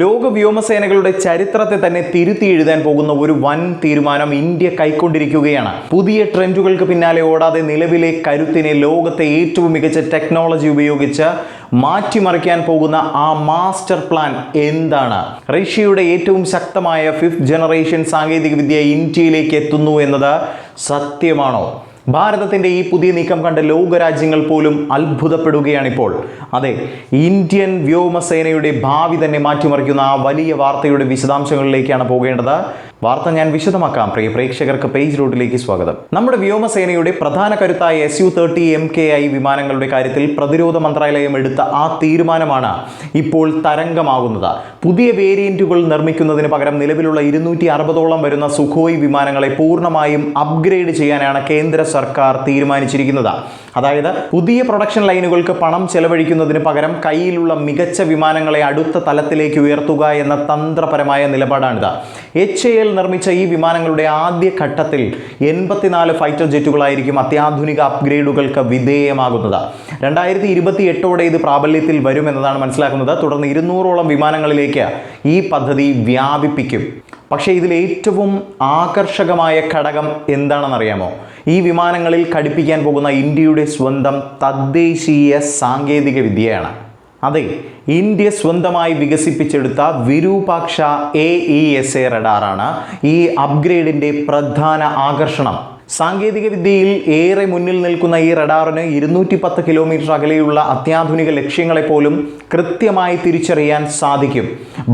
ലോക വ്യോമസേനകളുടെ ചരിത്രത്തെ തന്നെ തിരുത്തി എഴുതാൻ പോകുന്ന ഒരു വൻ തീരുമാനം ഇന്ത്യ കൈക്കൊണ്ടിരിക്കുകയാണ്. പുതിയ ട്രെൻഡുകൾക്ക് പിന്നാലെ ഓടാതെ നിലവിലെ കരുത്തിനെ ലോകത്തെ ഏറ്റവും മികച്ച ടെക്നോളജി ഉപയോഗിച്ച് മാറ്റിമറിക്കാൻ പോകുന്ന ആ മാസ്റ്റർ പ്ലാൻ എന്താണ്? റഷ്യയുടെ ഏറ്റവും ശക്തമായ 5th ജനറേഷൻ സാങ്കേതികവിദ്യ ഇന്ത്യയിലേക്ക് എത്തുന്നു എന്നത് സത്യമാണോ? ഭാരതത്തിൻ്റെ ഈ പുതിയ നീക്കം കണ്ട് ലോകരാജ്യങ്ങൾ പോലും അത്ഭുതപ്പെടുകയാണിപ്പോൾ. അതെ, ഇന്ത്യൻ വ്യോമസേനയുടെ ഭാവി തന്നെ മാറ്റിമറിക്കുന്ന ആ വലിയ വാർത്തയുടെ വിശദാംശങ്ങളിലേക്കാണ് പോകേണ്ടത്. വാർത്ത ഞാൻ വിശദമാക്കാം. പ്രിയ പ്രേക്ഷകർക്ക് പേജ് റൂട്ടിലേക്ക് സ്വാഗതം. നമ്മുടെ വ്യോമസേനയുടെ പ്രധാന കരുത്തായ Su-30 MKI വിമാനങ്ങളുടെ കാര്യത്തിൽ പ്രതിരോധ മന്ത്രാലയം എടുത്ത ആ തീരുമാനമാണ് ഇപ്പോൾ തരംഗമാകുന്നത്. പുതിയ വേരിയന്റുകൾ നിർമ്മിക്കുന്നതിന് പകരം നിലവിലുള്ള 260ഓളം വരുന്ന സുഖോയ് വിമാനങ്ങളെ പൂർണ്ണമായും അപ്ഗ്രേഡ് ചെയ്യാനാണ് കേന്ദ്ര സർക്കാർ തീരുമാനിച്ചിരിക്കുന്നത്. അതായത് പുതിയ പ്രൊഡക്ഷൻ ലൈനുകൾക്ക് പണം ചെലവഴിക്കുന്നതിന് പകരം കയ്യിലുള്ള മികച്ച വിമാനങ്ങളെ അടുത്ത തലത്തിലേക്ക് ഉയർത്തുക എന്ന തന്ത്രപരമായ നിലപാടാണിത്. HAL നിർമ്മിച്ച ഈ വിമാനങ്ങളുടെ ആദ്യ ഘട്ടത്തിൽ 84 ഫൈറ്റർ ജെറ്റുകളായിരിക്കും അത്യാധുനിക അപ്ഗ്രേഡുകൾക്ക് വിധേയമാകുന്നത്. 2028ഓടെ ഇത് പ്രാബല്യത്തിൽ വരുമെന്നതാണ് മനസ്സിലാക്കുന്നത്. തുടർന്ന് 200ഓളം വിമാനങ്ങളിലേക്ക് ഈ പദ്ധതി വ്യാപിപ്പിക്കും. പക്ഷേ ഇതിൽ ഏറ്റവും ആകർഷകമായ ഘടകം എന്താണെന്നറിയാമോ? ഈ വിമാനങ്ങളിൽ ഘടിപ്പിക്കാൻ പോകുന്ന ഇന്ത്യയുടെ സ്വന്തം തദ്ദേശീയ സാങ്കേതിക വിദ്യയാണ്. അതെ, ഇന്ത്യ സ്വന്തമായി വികസിപ്പിച്ചെടുത്ത വിരൂപാക്ഷ AESA റഡാറാണ് ഈ അപ്ഗ്രേഡിൻ്റെ പ്രധാന ആകർഷണം. സാങ്കേതിക വിദ്യയിൽ ഏറെ മുന്നിൽ നിൽക്കുന്ന ഈ റഡാറിന് 210 കിലോമീറ്റർ അകലെയുള്ള അത്യാധുനിക ലക്ഷ്യങ്ങളെപ്പോലും കൃത്യമായി തിരിച്ചറിയാൻ സാധിക്കും.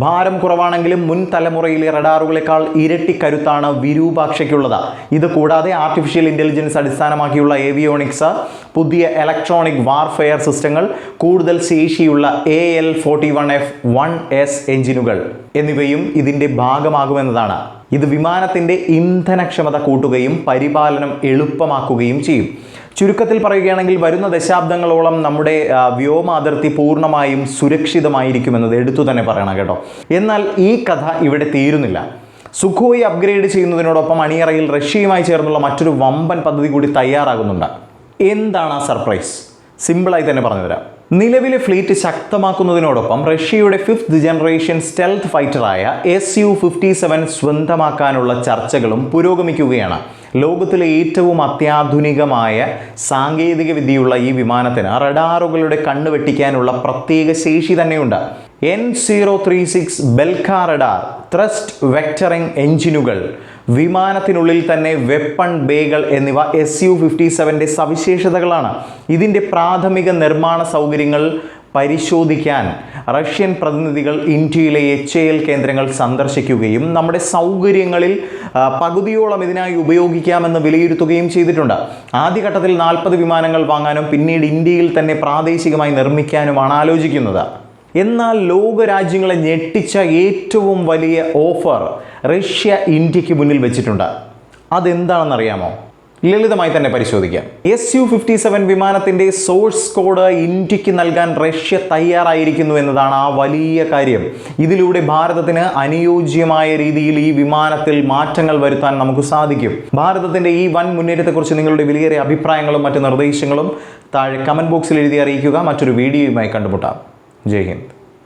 ഭാരം കുറവാണെങ്കിലും മുൻ തലമുറയിലെ റഡാറുകളെക്കാൾ ഇരട്ടി കരുത്താണ് വിരൂപാക്ഷയ്ക്കുള്ളത്. ഇത് കൂടാതെ ആർട്ടിഫിഷ്യൽ ഇൻ്റലിജൻസ് അടിസ്ഥാനമാക്കിയുള്ള ഏവിയോണിക്സ്, പുതിയ ഇലക്ട്രോണിക് വാർഫെയർ സിസ്റ്റങ്ങൾ, കൂടുതൽ ശേഷിയുള്ള AL-41F-1S എഞ്ചിനുകൾ എന്നിവയും ഇതിൻ്റെ ഭാഗമാകുമെന്നതാണ്. ഇത് വിമാനത്തിൻ്റെ ഇന്ധനക്ഷമത കൂട്ടുകയും പരിപാലനം എളുപ്പമാക്കുകയും ചെയ്യും. ചുരുക്കത്തിൽ പറയുകയാണെങ്കിൽ വരുന്ന ദശാബ്ദങ്ങളോളം നമ്മുടെ വ്യോമ അതിർത്തി പൂർണ്ണമായും സുരക്ഷിതമായിരിക്കുമെന്നത് എടുത്തു തന്നെ പറയണം കേട്ടോ. എന്നാൽ ഈ കഥ ഇവിടെ തീരുന്നില്ല. സുഖോയ് അപ്ഗ്രേഡ് ചെയ്യുന്നതിനോടൊപ്പം അണിയറയിൽ റഷ്യയുമായി ചേർന്നുള്ള മറ്റൊരു വമ്പൻ പദ്ധതി കൂടി തയ്യാറാകുന്നുണ്ട്. എന്താണ് ആ സർപ്രൈസ്? സിമ്പിളായി തന്നെ പറഞ്ഞുതരാം. നിലവിലെ ഫ്ലീറ്റ് ശക്തമാക്കുന്നതിനോടൊപ്പം റഷ്യയുടെ 5th ജനറേഷൻ സ്റ്റെൽത്ത് ഫൈറ്ററായ Su-57 സ്വന്തമാക്കാനുള്ള ചർച്ചകളും പുരോഗമിക്കുകയാണ്. ലോകത്തിലെ ഏറ്റവും അത്യാധുനികമായ സാങ്കേതിക വിദ്യയുള്ള ഈ വിമാനത്തിന് റഡാറുകളുടെ കണ്ണ് വെട്ടിക്കാനുള്ള പ്രത്യേക ശേഷി തന്നെയുണ്ട്. N036 ബെൽഖ റഡാർ, ത്രസ്റ്റ് വെക്ടറിംഗ് എഞ്ചിനുകൾ, വിമാനത്തിനുള്ളിൽ തന്നെ വെപ്പൺ ബേകൾ എന്നിവ Su-57ൻ്റെ സവിശേഷതകളാണ്. ഇതിൻ്റെ പ്രാഥമിക നിർമ്മാണ സൗകര്യങ്ങൾ പരിശോധിക്കാൻ റഷ്യൻ പ്രതിനിധികൾ ഇന്ത്യയിലെ HAL കേന്ദ്രങ്ങൾ സന്ദർശിക്കുകയും നമ്മുടെ സൗകര്യങ്ങളിൽ പകുതിയോളം ഇതിനായി ഉപയോഗിക്കാമെന്ന് വിലയിരുത്തുകയും ചെയ്തിട്ടുണ്ട്. ആദ്യഘട്ടത്തിൽ 40 വിമാനങ്ങൾ വാങ്ങാനും പിന്നീട് ഇന്ത്യയിൽ തന്നെ പ്രാദേശികമായി നിർമ്മിക്കാനുമാണ് ആലോചിക്കുന്നത്. എന്നാൽ ലോകരാജ്യങ്ങളെ ഞെട്ടിച്ച ഏറ്റവും വലിയ ഓഫർ റഷ്യ ഇന്ത്യക്ക് മുന്നിൽ വെച്ചിട്ടുണ്ട്. അതെന്താണെന്നറിയാമോ? ലളിതമായി തന്നെ പരിശോധിക്കാം. Su-57 വിമാനത്തിൻ്റെ സോഴ്സ് കോഡ് ഇന്ത്യക്ക് നൽകാൻ റഷ്യ തയ്യാറായിരിക്കുന്നു എന്നതാണ് ആ വലിയ കാര്യം. ഇതിലൂടെ ഭാരതത്തിന് അനുയോജ്യമായ രീതിയിൽ ഈ വിമാനത്തിൽ മാറ്റങ്ങൾ വരുത്താൻ നമുക്ക് സാധിക്കും. ഭാരതത്തിൻ്റെ ഈ വൻ മുന്നേറ്റത്തെക്കുറിച്ച് നിങ്ങളുടെ വിലയേറിയ അഭിപ്രായങ്ങളും മറ്റ് നിർദ്ദേശങ്ങളും താഴെ കമൻറ്റ് ബോക്സിൽ എഴുതി അറിയിക്കുക. മറ്റൊരു വീഡിയോയുമായി കണ്ടുമുട്ടാം. ജയ് ഹിന്ദ്.